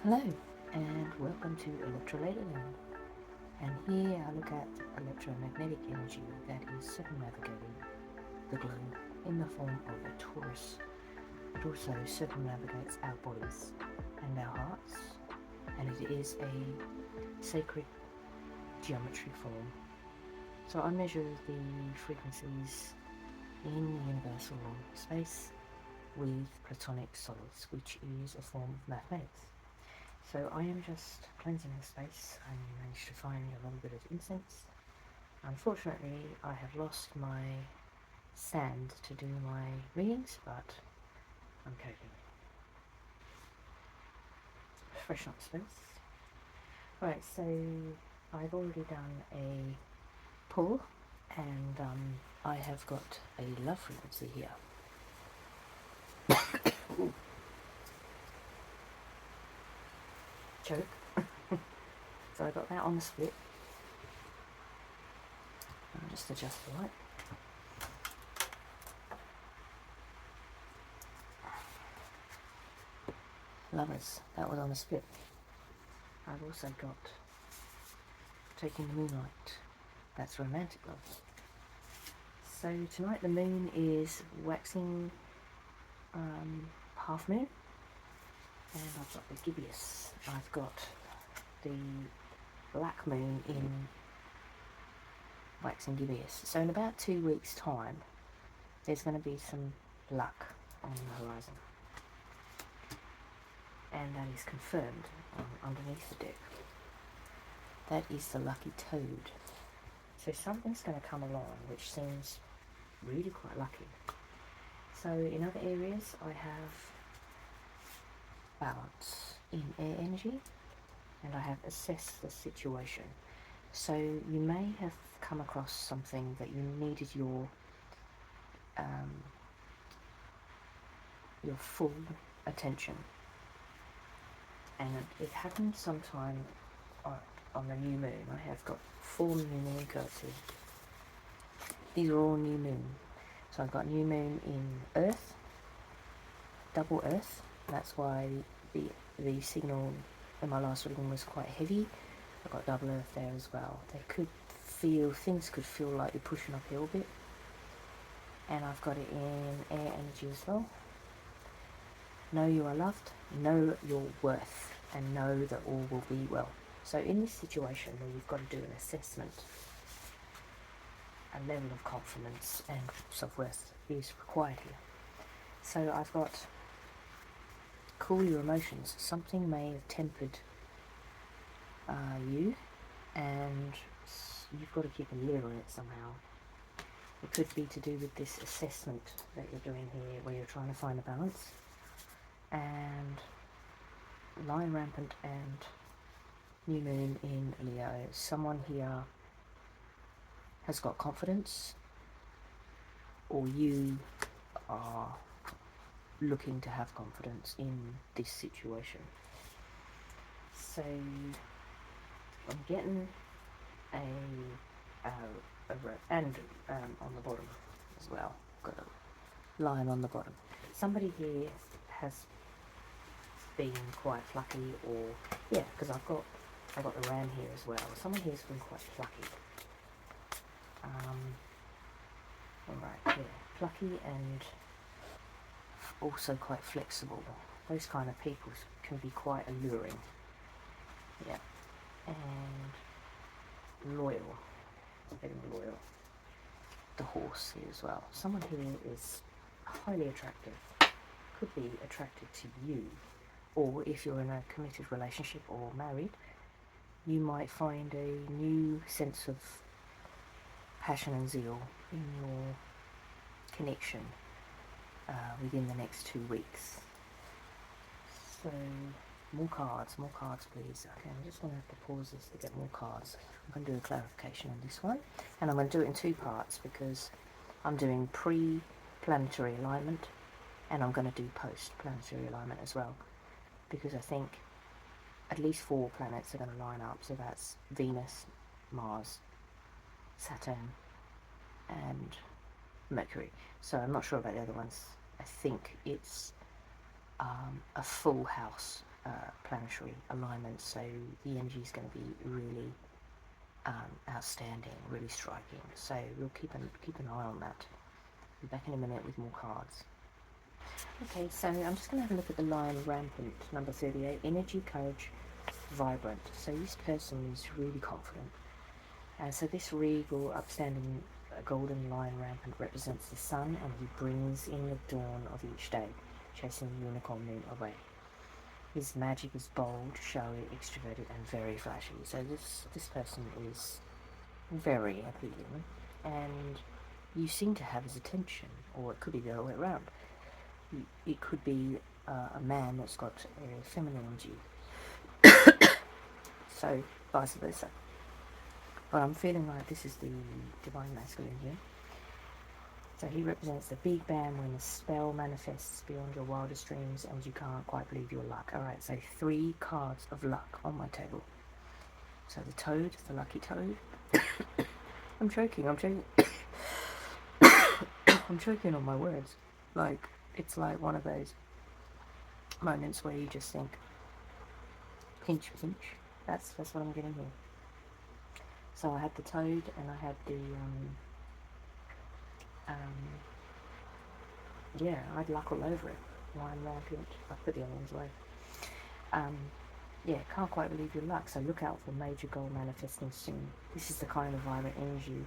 Hello and welcome to Electra Ladyland, and here I look at electromagnetic energy that is circumnavigating the globe in the form of a torus. It also circumnavigates our bodies and our hearts, and it is a sacred geometry form. So I measure the frequencies in universal space with platonic solids, which is a form of mathematics. So I am just cleansing the space. I managed to find a little bit of incense. Unfortunately, I have lost my sand to do my readings, but I'm coping. Freshen up the space. Right, so I've already done a pull, and I have got a love frequency here. Ooh. Choke. So I got that on the split. I'll just adjust the light. Lovers, that was on the split. I've also got Taking the Moonlight, that's romantic love. So tonight the moon is waxing half moon, and I've got the gibbous. I've got the black moon in waxing gibbous. So in about 2 weeks time there's going to be some luck on the horizon, and that is confirmed underneath the deck. That is the lucky toad. So something's going to come along which seems really quite lucky. So in other areas I have balance in air energy, and I have assessed the situation. So you may have come across something that you needed your full attention, and it happened sometime on the new moon. I have got 4 new moon cards here. These are all new moon. So I've got new moon in Earth, double Earth. That's why the signal in my last reading was quite heavy. I've got double Earth there as well. Things could feel like you're pushing uphill a bit. And I've got it in air energy as well. Know you are loved, know your worth, and know that all will be well. So in this situation where you've got to do an assessment, a level of confidence and self-worth is required here. So I've got cool your emotions. Something may have tempered you, and you've got to keep a lid on it somehow. It could be to do with this assessment that you're doing here, where you're trying to find a balance. And Lion Rampant and New Moon in Leo. Someone here has got confidence, or you are looking to have confidence in this situation. So I'm getting and on the bottom as well. Got a lion on the bottom. Somebody here has been quite plucky, or yeah, because I've got the ram here as well. Someone here's been quite plucky. Alright, yeah, plucky and also quite flexible. Those kind of people can be quite alluring. Yeah, and loyal. Very loyal. The horse here as well. Someone here is highly attractive. Could be attracted to you, or if you're in a committed relationship or married, you might find a new sense of passion and zeal in your connection within the next 2 weeks. So more cards please. Okay, I'm just going to have to pause this to get more cards. I'm going to do a clarification on this one, and I'm going to do it in 2 parts because I'm doing pre-planetary alignment, and I'm going to do post-planetary alignment as well, because I think at least 4 planets are going to line up. So that's Venus, Mars, Saturn, and Mercury. So I'm not sure about the other ones. I think it's a full house planetary alignment, so the energy is going to be really outstanding, really striking. So we'll keep an eye on that. Be back in a minute with more cards. Okay, so I'm just going to have a look at the line rampant, number 38, energy, courage, vibrant. So this person is really confident. And so this regal, upstanding golden lion rampant represents the sun, and he brings in the dawn of each day, chasing the unicorn moon away. His magic is bold, showy, extroverted, and very flashy. So this person is very appealing, and you seem to have his attention, or it could be the other way around. It could be a man that's got a feminine energy, so vice versa. But I'm feeling like this is the divine masculine here. So he represents the big bang when the spell manifests beyond your wildest dreams and you can't quite believe your luck. Alright, so 3 cards of luck on my table. So the toad, the lucky toad. I'm choking. I'm choking on my words. Like, it's like one of those moments where you just think, pinch, pinch. That's what I'm getting here. So I had the toad and I had the, yeah, I had luck all over it. Lion rampant. I put the other ones away. Yeah, can't quite believe your luck, so look out for major goal manifesting soon. This is the kind of vibrant energy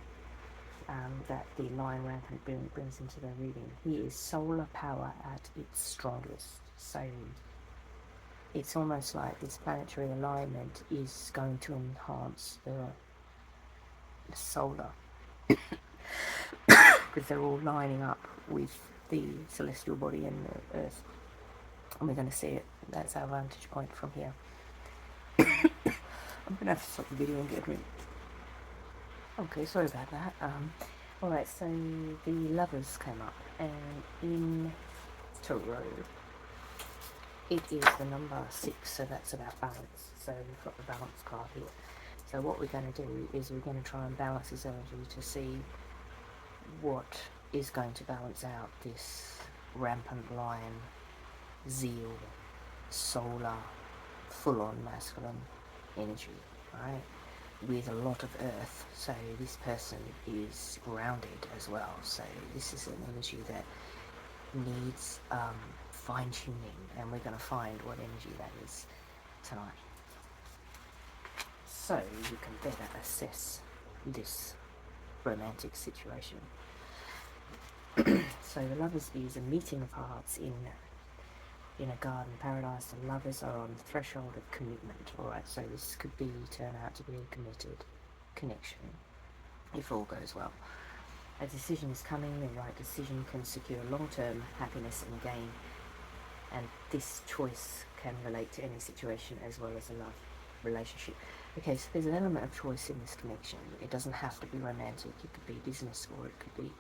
that the lion rampant brings into the reading. He is solar power at its strongest. So it's almost like this planetary alignment is going to enhance the solar, because they're all lining up with the celestial body and the earth, and we're going to see it. That's our vantage point from here. I'm going to have to stop the video and get a drink. Okay, sorry about that. Alright, so the lovers came up, and in tarot it is the number 6, so that's about balance. So we've got the balance card here. So what we're going to do is we're going to try and balance this energy to see what is going to balance out this rampant lion, zeal, solar, full-on masculine energy, right? With a lot of earth. So this person is grounded as well. So this is an energy that needs fine-tuning, and we're going to find what energy that is tonight, so you can better assess this romantic situation. So the lovers is a meeting of hearts in a garden paradise. The lovers are on the threshold of commitment. Alright, so this could turn out to be a committed connection if all goes well. A decision is coming. The right decision can secure long-term happiness and gain, and this choice can relate to any situation as well as a love relationship. Okay, so there's an element of choice in this connection. It doesn't have to be romantic. It could be business, or it could be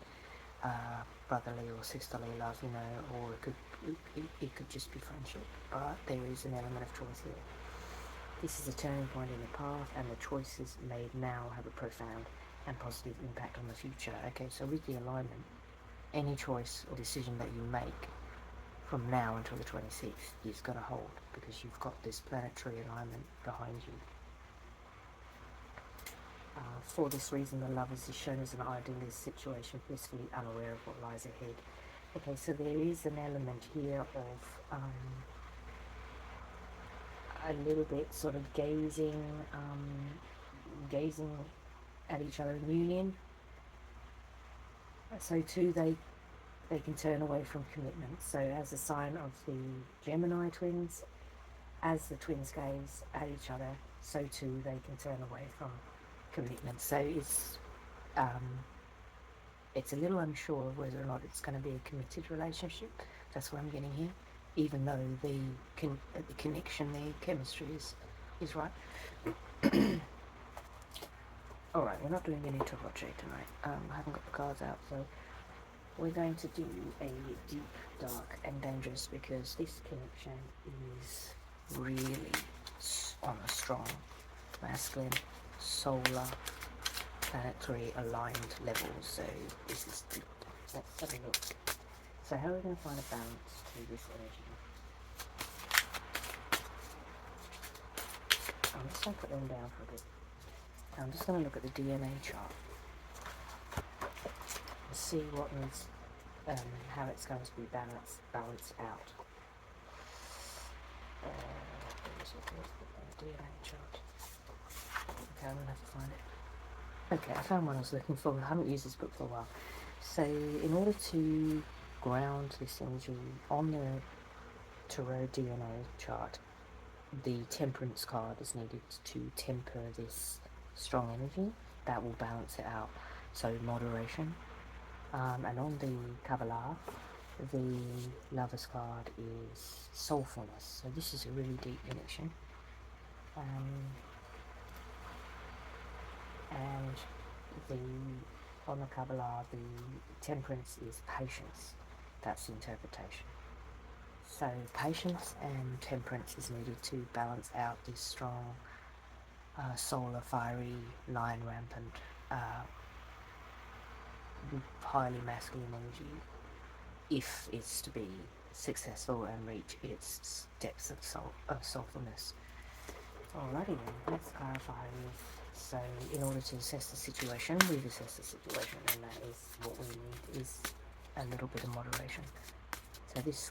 brotherly or sisterly love, you know, or it could just be friendship. But there is an element of choice here. This is a turning point in the path, and the choices made now have a profound and positive impact on the future. Okay, so with the alignment, any choice or decision that you make from now until the 26th is going to hold, because you've got this planetary alignment behind you. For this reason, the lovers is shown as an idealist situation, blissfully unaware of what lies ahead. Okay, so there is an element here of a little bit sort of gazing at each other in union. So too, they can turn away from commitment. So as a sign of the Gemini twins, as the twins gaze at each other, so too they can turn away from commitment. So it's a little unsure of whether or not it's going to be a committed relationship. That's what I'm getting here, even though the connection, the chemistry is right. Alright, we're not doing any tarot tonight. I haven't got the cards out, so we're going to do a deep, dark, and dangerous, because this connection is really on a strong masculine, solar, planetary aligned level. So this is deep. Let's have a look. So how are we going to find a balance to this energy? going to put them down for a bit. Now I'm just going to look at the DNA chart and see what needs, how it's going to be balanced out. DNA chart. Okay, I'm going to have to find it. Okay, I found one I was looking for. I haven't used this book for a while. So in order to ground this energy on the Tarot DNA chart, the Temperance card is needed to temper this strong energy. That will balance it out. So moderation. And on the Kabbalah, the Lover's card is soulfulness. So this is a really deep connection. And on the Kabbalah, the Temperance is patience. That's the interpretation. So patience and temperance is needed to balance out this strong solar, fiery, lion rampant, highly masculine energy, if it's to be successful and reach its depths of soulfulness. Alrighty then, let's clarify this. So in order to assess the situation, we've assessed the situation, and that is what we need is a little bit of moderation. So this,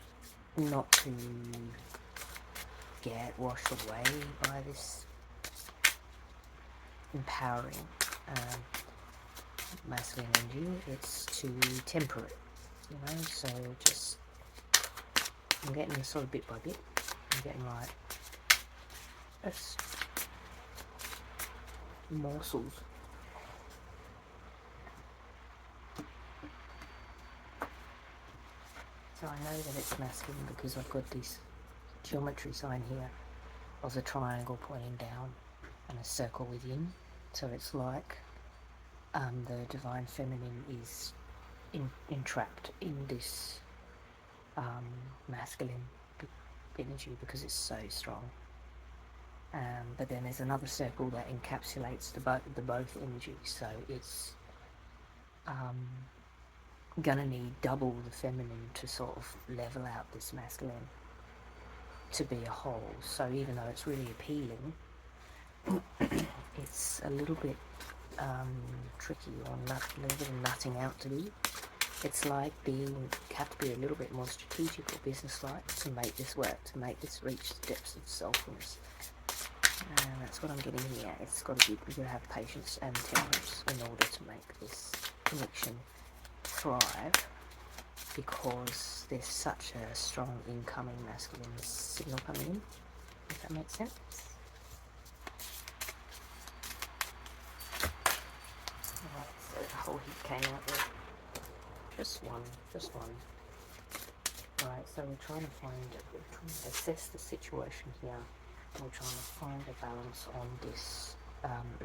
not to get washed away by this empowering masculine energy, it's to temper it, you know. So just, I'm getting this sort of bit by bit. I'm getting like morsels. So I know that it's masculine because I've got this geometry sign here of a triangle pointing down and a circle within. So it's like the divine feminine is entrapped in this masculine energy because it's so strong. But then there's another circle that encapsulates the both energies. So it's gonna need double the feminine to sort of level out this masculine to be a whole. So even though it's really appealing, it's a little bit tricky, or a little bit of nutting out to be. It's like have to be a little bit more strategic or business-like to make this work, to make this reach the depths of selflessness. And that's what I'm getting here. It's got to be, you've got to have patience and temperance in order to make this connection thrive, because there's such a strong incoming masculine signal coming in, if that makes sense. Alright, so the whole heap came out there. Just one. Right, so we're trying to assess the situation here. We're trying to find a balance on this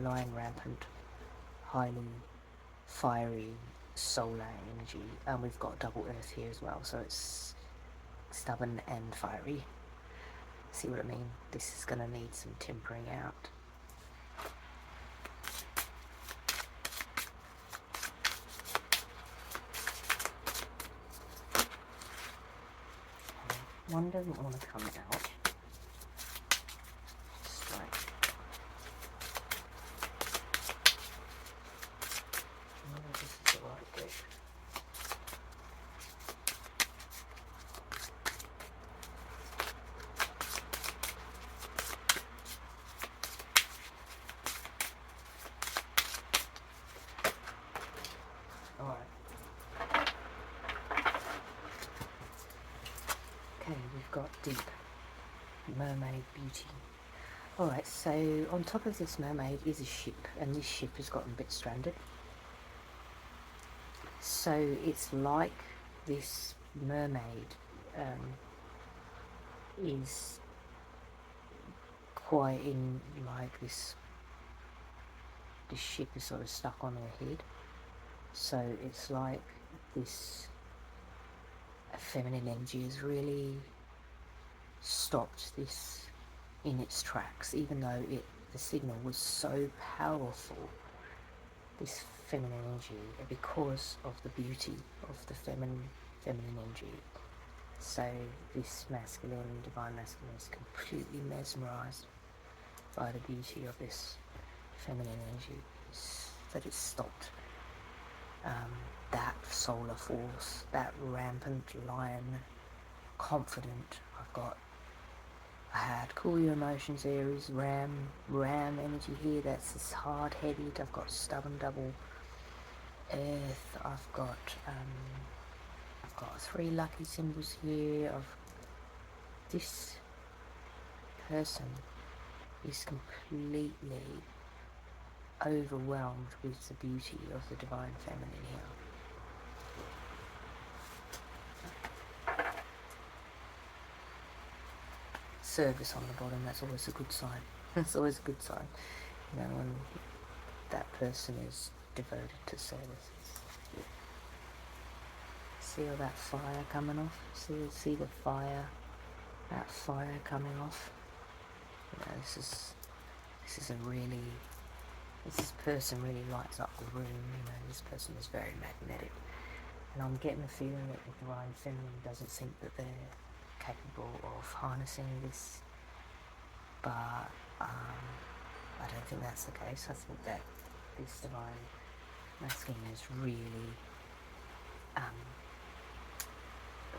lion rampant, highly fiery solar energy, and we've got double earth here as well, so it's stubborn and fiery. See what I mean? This is going to need some tempering out. One doesn't want to come out. Just like, this is the right grip. Okay, we've got deep mermaid beauty. Alright, so on top of this mermaid is a ship, and this ship has gotten a bit stranded. So it's like this mermaid is quite in, like this ship is sort of stuck on her head. So it's like this feminine energy has really stopped this in its tracks, even though the signal was so powerful, this feminine energy, because of the beauty of the feminine energy. So this divine masculine is completely mesmerized by the beauty of this feminine energy is that it's stopped that solar force, that rampant lion, confident. I had cool your emotions, Aries, ram energy here. That's this hard-headed. I've got stubborn double earth. I've got 3 lucky symbols here. Of this person is completely overwhelmed with the beauty of the divine feminine here. Service on the bottom, that's always a good sign. That's always a good sign. You know, when that person is devoted to services. See all that fire coming off? See the fire, that fire coming off? You know, this person really lights up the room. You know, this person is very magnetic. And I'm getting the feeling that the divine feminine doesn't think that they're capable of harnessing this, but I don't think that's the case. I think that this divine masculine is really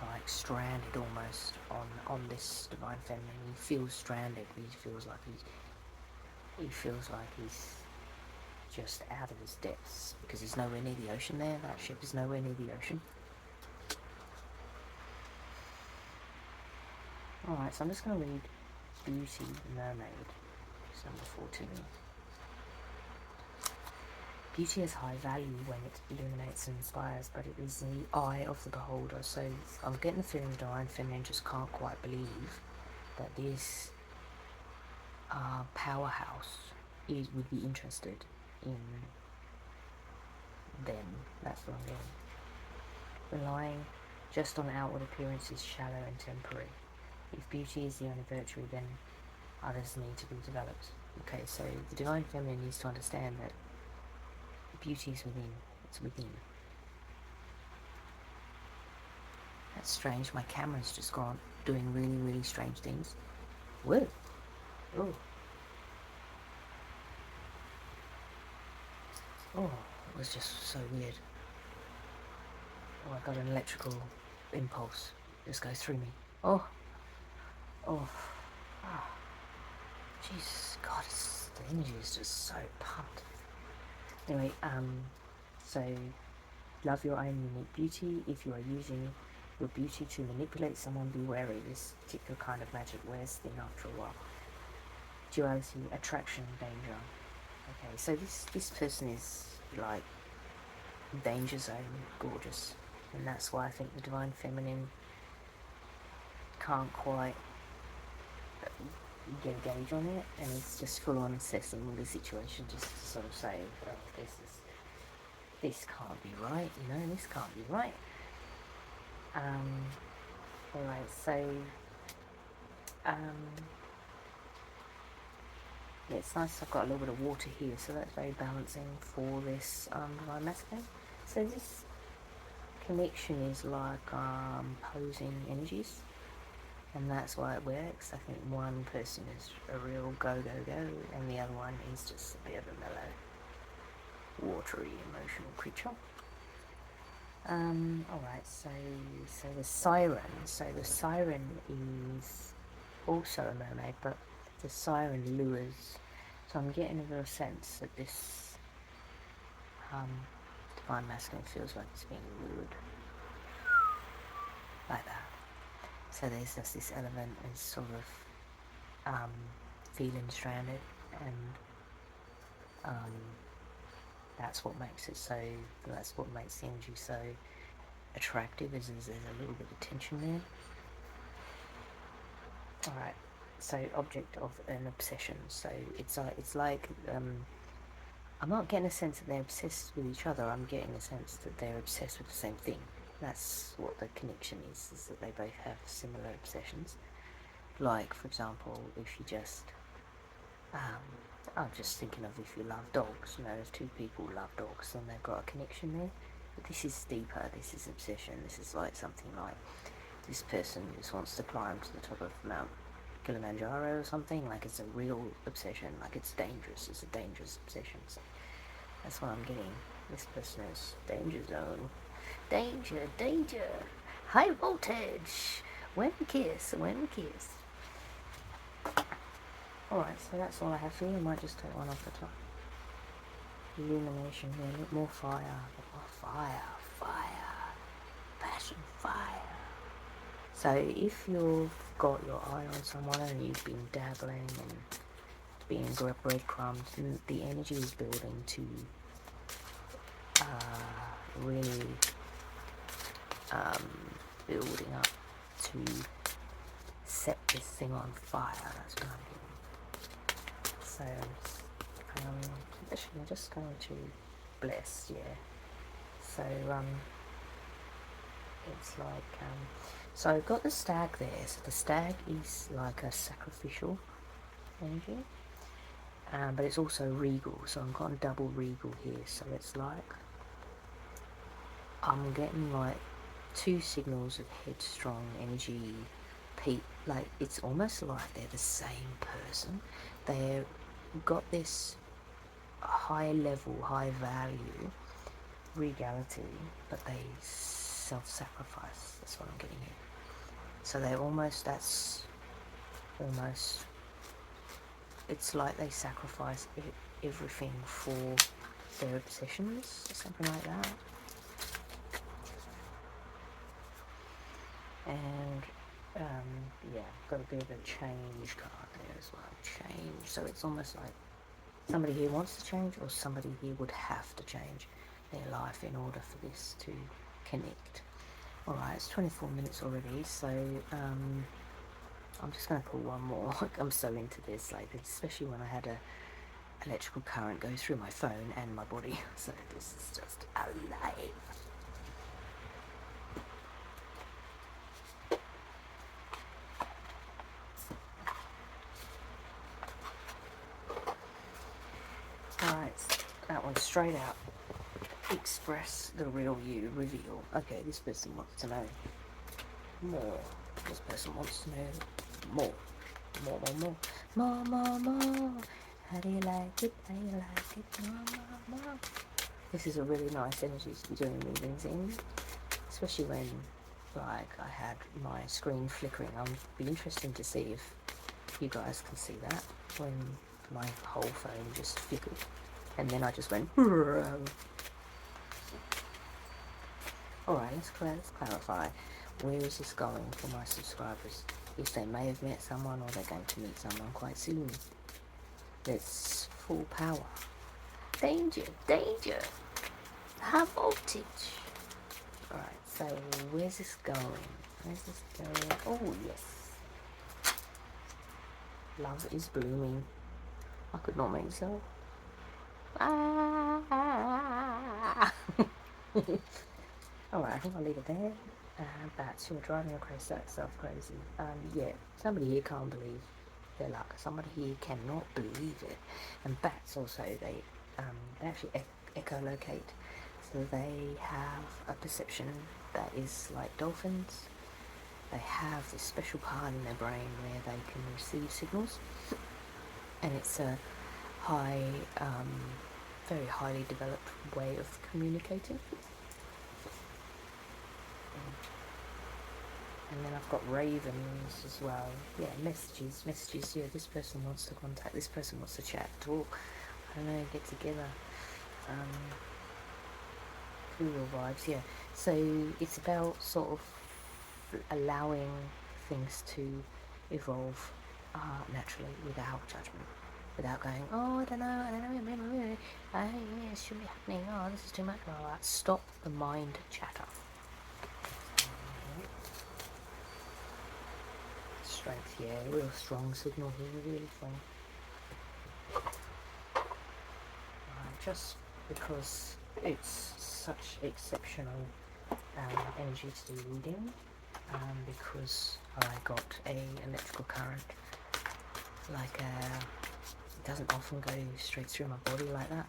like stranded almost on this divine feminine. He feels stranded. He feels like he's just out of his depths because he's nowhere near the ocean there. That ship is nowhere near the ocean. Alright, so I'm just going to read Beauty Mermaid. It's number 14. Beauty has high value when it illuminates and inspires, but it is in the eye of the beholder. So I'm getting the feeling the divine feminine just can't quite believe that this powerhouse would be interested in them. That's what I'm getting. Relying just on outward appearance is shallow and temporary. If beauty is the only virtue, then others need to be developed. Okay, so the divine feminine needs to understand that beauty is within. It's within. That's strange. My camera's just gone doing really, really strange things. Whoa. Oh. Oh, it was just so weird. Oh, I got an electrical impulse. Just goes through me. Oh. Oh. Ah. Jesus, God, the energy is just so pumped. Anyway, so love your own unique beauty. If you are using your beauty to manipulate someone, be wary of this particular kind of magic wears thin after a while. Duality, attraction, danger. Okay, so this person is like danger zone gorgeous, and that's why I think the divine feminine can't quite get a gauge on it, and it's just full on assessing the situation just to sort of say, well, this can't be right, you know, this can't be right. Alright, so yeah, it's nice I've got a little bit of water here, so that's very balancing for this divine masculine. So this connection is like posing energies, and that's why it works. I think one person is a real go, and the other one is just a bit of a mellow, watery, emotional creature. Alright, so the siren. So the siren is also a mermaid, but the siren lures. So I'm getting a real sense that this divine masculine feels like it's being lured. Like that. So there's just this element of sort of feeling stranded, and that's what makes the energy so attractive, is there's a little bit of tension there. Alright, so object of an obsession. So it's like I'm not getting a sense that they're obsessed with each other, I'm getting a sense that they're obsessed with the same thing. That's what the connection is that they both have similar obsessions. Like, for example, if you just, I'm just thinking of if you love dogs, you know, if two people love dogs, then they've got a connection there. But this is deeper, this is obsession, this is like something like, this person just wants to climb to the top of Mount Kilimanjaro or something. Like it's a real obsession. Like it's dangerous. It's a dangerous obsession. So that's what I'm getting. This person is danger zone. Danger, danger. High voltage. When we kiss, when we kiss. Alright, so that's all I have for you. I might just take one off the top. Illumination here. Look, more fire. More fire. Fire. Passion fire. So if you've got your eye on someone and you've been dabbling and being breadcrumbs, the energy is building to really building up to set this thing on fire. That's what I'm getting. So actually I'm just going to bless, yeah. So it's like so I've got the stag there. So the stag is like a sacrificial energy, but it's also regal. So I've got a double regal here. So it's like I'm getting like two signals of headstrong energy. Like it's almost like they're the same person. They've got this high level, high value regality, but they self-sacrifice. That's what I'm getting here. So they almost, it's like they sacrifice everything for their obsessions or something like that. And yeah, got a bit of a change card there as well. Change. So it's almost like somebody here wants to change, or somebody here would have to change their life in order for this to connect. Alright, it's 24 minutes already, so I'm just going to pull one more. I'm so into this, like, especially when I had a electrical current go through my phone and my body, so this is just alive. Alright, that one's straight out. Express the real you, reveal. Okay, this person wants to know more. This person wants to know more. More. How do you like it? How do you like it? More. This is a really nice energy to be doing readings in, especially when, like, I had my screen flickering. I'll be interesting to see if you guys can see that, when my whole phone just flickered. And then I just went, alright, let's clarify. Where is this going for my subscribers? If they may have met someone, or they're going to meet someone quite soon. It's full power. Danger, danger. High voltage. Alright, so where's this going? Oh, yes. Love is blooming. I could not make so. Alright, I think I'll leave it there. Bats, you're driving yourself crazy. Yeah, somebody here can't believe their luck. Somebody here cannot believe it. And bats also, they actually echolocate. So they have a perception that is like dolphins. They have this special part in their brain where they can receive signals. And it's a very highly developed way of communicating. And then I've got ravens as well. Yeah, messages. Yeah, this person wants to contact. This person wants to chat, talk. I don't know, get together. Plural vibes, yeah. So it's about sort of allowing things to evolve naturally, without judgment. Without going, oh, I don't know, it should be happening, oh, this is too much, blah, blah. Stop the mind chatter. Strength, yeah, real strong signal here, really strong. Just because it's such exceptional energy to do reading, because I got a electrical current, like it doesn't often go straight through my body like that.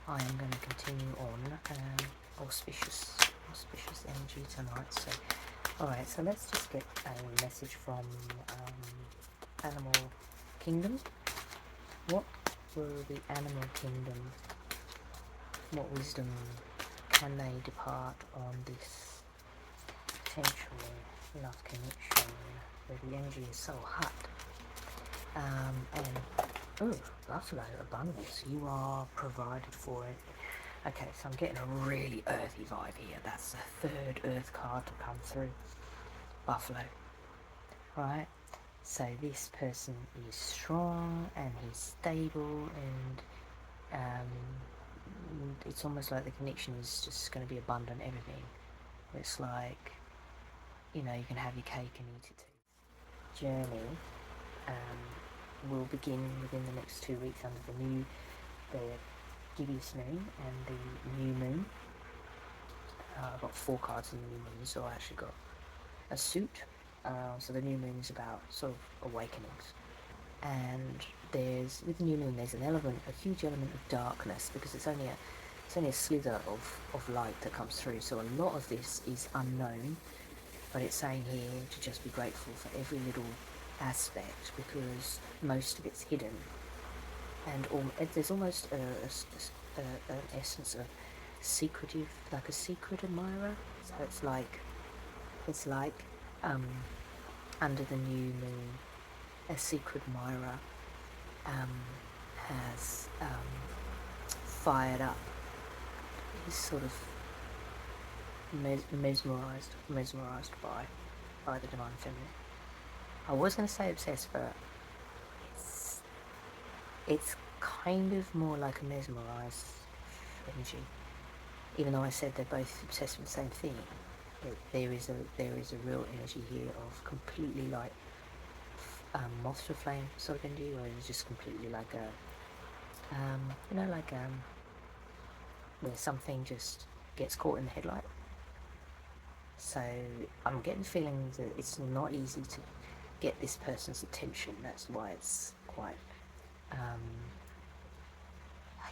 I am going to continue on auspicious energy tonight, so Alright, so let's just get a message from Animal Kingdom. What will the Animal Kingdom, what wisdom can they depart on this potential love connection where the energy is so hot? Oh, buffalo, abundance, you are provided for it. Okay, so I'm getting a really earthy vibe here. That's the third earth card to come through. Buffalo. Right? So this person is strong and he's stable, and it's almost like the connection is just going to be abundant, everything. It's like, you know, you can have your cake and eat it too. Journey will begin within the next 2 weeks under the gibbous moon and the new moon. I've got 4 cards in the new moon, so I actually got a suit. So the new moon is about sort of awakenings. And with the new moon, there's a huge element of darkness, because it's only a slither of light that comes through. So a lot of this is unknown, but it's saying here to just be grateful for every little aspect, because most of it's hidden. And there's almost an essence of secretive, like a secret admirer. So it's like under the new moon, a secret admirer has fired up. He's sort of mesmerized by the divine feminine. I was going to say obsessed, but it's kind of more like a mesmerized energy. Even though I said they're both obsessed with the same thing, there is a real energy here of completely like moth to flame sort of energy, or it's just completely like a where something just gets caught in the headlight. So I'm getting the feeling that it's not easy to get this person's attention. That's why it's quite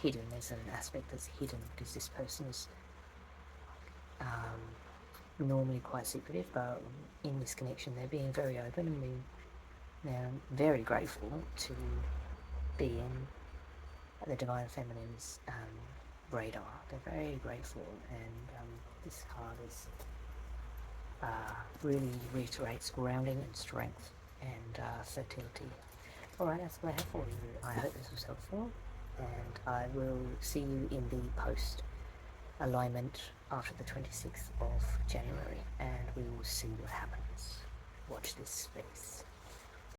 hidden. There's an aspect that's hidden because this person is normally quite secretive, but in this connection they're being very open, and they're very grateful to be in the divine feminine's radar. They're very grateful, and this card is really reiterates grounding and strength and fertility. Alright, that's what I have for you. I hope this was helpful, and I will see you in the post alignment after the 26th of January, and we will see what happens. Watch this space.